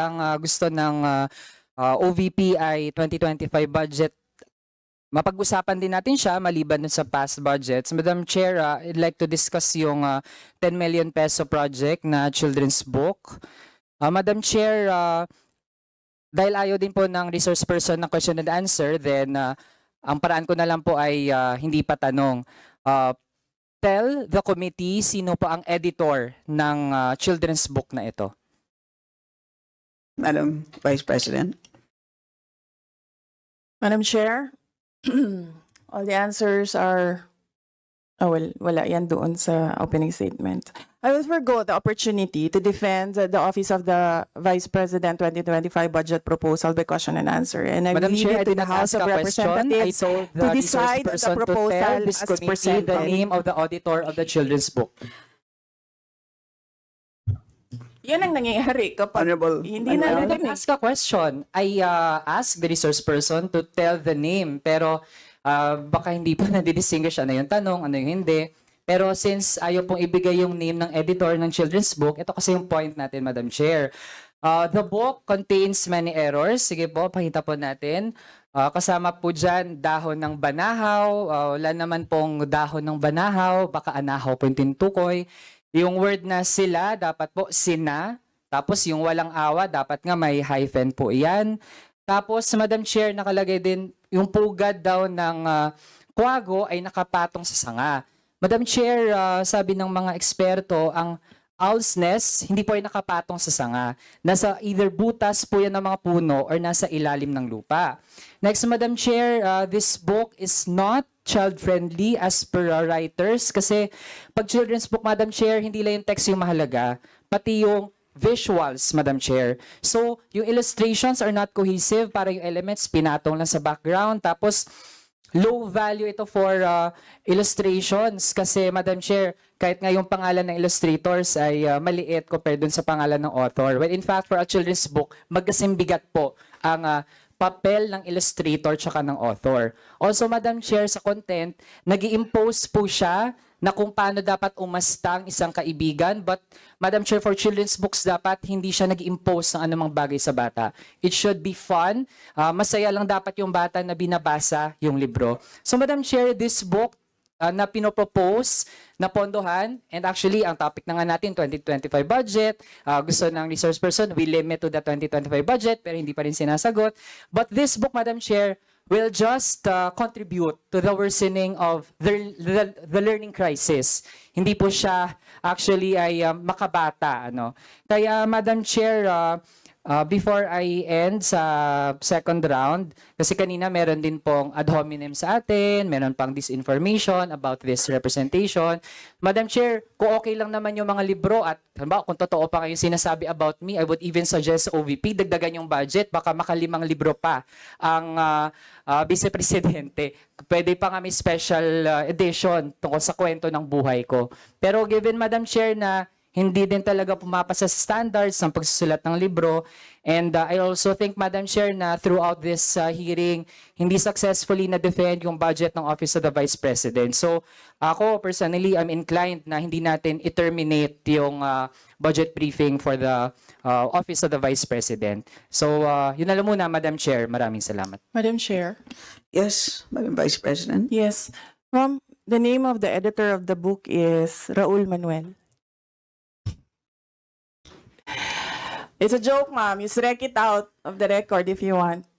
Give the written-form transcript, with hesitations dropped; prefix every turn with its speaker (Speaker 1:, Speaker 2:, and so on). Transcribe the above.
Speaker 1: ang gusto ng OVP ay 2025 budget. Mapag-usapan din natin siya maliban dun sa past budgets. Madam Chair, I'd like to discuss yung 10 million peso project na children's book. Madam Chair, dahil ayaw din po ng resource person ng question and answer, then ang paraan ko na lang po ay hindi pa tanong. Tell the committee sino po ang editor ng children's book na ito.
Speaker 2: Madam Vice President.
Speaker 3: Madam Chair, all the answers are, wala yan doon sa opening statement. I will forgo the opportunity to defend the Office of the Vice President 2025 budget proposal by question and answer. And I will
Speaker 1: Madam
Speaker 3: leave
Speaker 1: Chair, I
Speaker 3: it to
Speaker 1: did
Speaker 3: the
Speaker 1: not
Speaker 3: House
Speaker 1: ask
Speaker 3: of
Speaker 1: a question. I
Speaker 3: Representatives
Speaker 1: told
Speaker 3: to
Speaker 1: the resource
Speaker 3: decide the
Speaker 1: person to
Speaker 3: proposal
Speaker 1: tell this
Speaker 3: as
Speaker 1: committee the
Speaker 3: presented.
Speaker 1: name of the auditor of the children's book.
Speaker 3: Yan ang nangyayari kapag
Speaker 2: Honorable.
Speaker 3: hindi
Speaker 1: I
Speaker 3: na
Speaker 1: didn't ask a question. I asked the resource person to tell the name. Pero baka hindi po na-distinguish ano yung tanong, ano yung hindi. Pero since ayaw pong ibigay yung name ng editor ng children's book, ito kasi yung point natin, Madam Chair. The book contains many errors. Sige po, pakita po natin. Kasama po dyan dahon ng banahaw. Wala naman pong dahon ng banahaw. Baka anahaw po yung tinutukoy. Yung word na sila, dapat po sina. Tapos yung walang awa, dapat nga may hyphen po yan. Tapos, Madam Chair, nakalagay din yung pugad daw ng kwago ay nakapatong sa sanga. Madam Chair, sabi ng mga eksperto, ang owl's nest hindi po ay nakapatong sa sanga. Nasa either butas po yan ng mga puno or nasa ilalim ng lupa. Next, Madam Chair, this book is not child-friendly as per writers kasi pag children's book, Madam Chair, hindi lang yung text yung mahalaga, pati yung visuals, Madam Chair. So, yung illustrations are not cohesive, para yung elements pinatong lang sa background. Tapos, low value ito for illustrations kasi, Madam Chair, kahit nga yung pangalan ng illustrators ay maliit compared dun sa pangalan ng author. When in fact, for a children's book, magkasimbigat po ang papel ng illustrator tsaka ng author. Also, Madam Chair, sa content, nag-i-impose po siya na kung paano dapat umasta ang isang kaibigan. But, Madam Chair, for children's books, dapat hindi siya nag-impose ng anumang bagay sa bata. It should be fun. Masaya lang dapat yung bata na binabasa yung libro. So, Madam Chair, this book na pinopropose na pondohan, and actually, ang topic na nga natin, 2025 budget, gusto ng resource person, we limit to the 2025 budget, pero hindi pa rin sinasagot. But this book, Madam Chair, will just contribute to the worsening of the learning crisis. Hindi po siya actually ay makabata. Kaya, Madam Chair, before I end sa second round, kasi kanina meron din pong ad hominem sa atin, meron pang disinformation about this representation. Madam Chair, kung okay lang naman yung mga libro at halimbawa, kung totoo pa kayong sinasabi about me, I would even suggest sa OVP, dagdagan yung budget, baka makalimang libro pa ang Vice Presidente. Pwede pa nga may special edition tungkol sa kwento ng buhay ko. Pero given, Madam Chair, na hindi din talaga pumapasa sa standards ng pagsusulat ng libro. And I also think, Madam Chair, na throughout this hearing, hindi successfully na-defend yung budget ng Office of the Vice President. So ako, personally, I'm inclined na hindi natin i-terminate yung budget briefing for the Office of the Vice President. So yun na lang muna, Madam Chair. Maraming salamat.
Speaker 3: Madam Chair.
Speaker 2: Yes, Madam Vice President.
Speaker 3: Yes. The name of the editor of the book is Raul Manuel. It's a joke, ma'am. You strike it out of the record if you want.